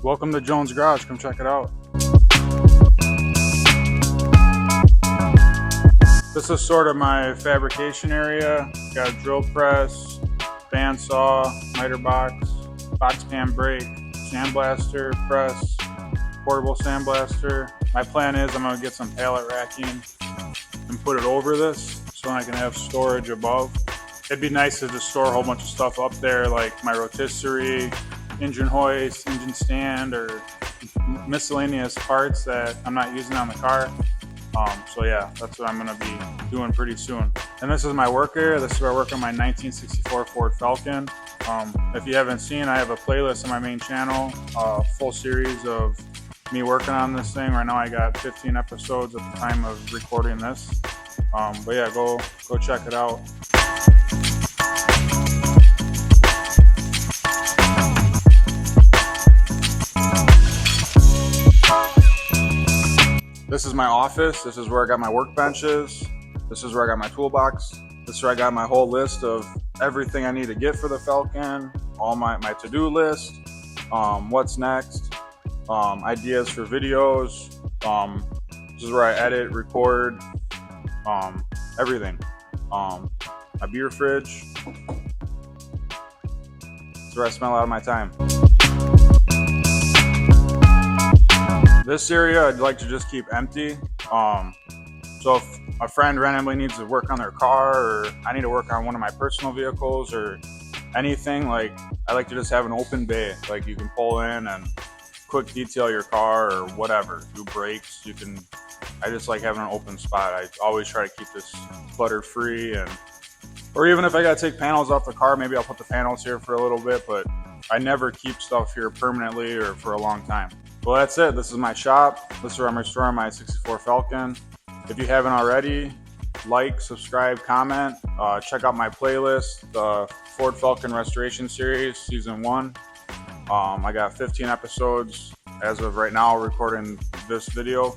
Welcome to Jonez Garage. Come check it out. This is sort of my fabrication area. Got a drill press, bandsaw, miter box, box pan brake, sandblaster press, portable sandblaster. My plan is I'm going to get some pallet racking and put it over this so I can have storage above. It'd be nice to just store a whole bunch of stuff up there, like my rotisserie, engine hoist, engine stand, or miscellaneous parts that I'm not using on the car. So yeah, that's what I'm gonna be doing pretty soon. And this is my work area. This is where I work on my 1964 Ford Falcon. If you haven't seen, I have a playlist on my main channel, a full series of me working on this thing. Right now I got 15 episodes at the time of recording this. But yeah, go check it out. This is my office. This is where I got my workbenches. This is where I got my toolbox. This is where I got my whole list of everything I need to get for the Falcon, all my to-do list, what's next, ideas for videos. This is where I edit, record, everything. My beer fridge. This is where I spend a lot of my time. This area I'd like to just keep empty. So if a friend randomly needs to work on their car, or I need to work on one of my personal vehicles or anything, like I like to just have an open bay. Like you can pull in and quick detail your car or whatever, do brakes. I just like having an open spot. I always try to keep this clutter free, or even if I gotta take panels off the car, maybe I'll put the panels here for a little bit, but I never keep stuff here permanently or for a long time. Well, that's it. This is my shop. This is where I'm restoring my 64 Falcon. If you haven't already, like, subscribe, comment. Check out my playlist, the Ford Falcon Restoration Series, Season 1. I got 15 episodes as of right now recording this video.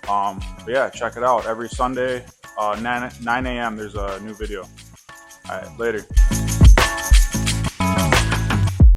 But yeah, check it out. Every Sunday, 9 a.m. there's a new video. All right, later.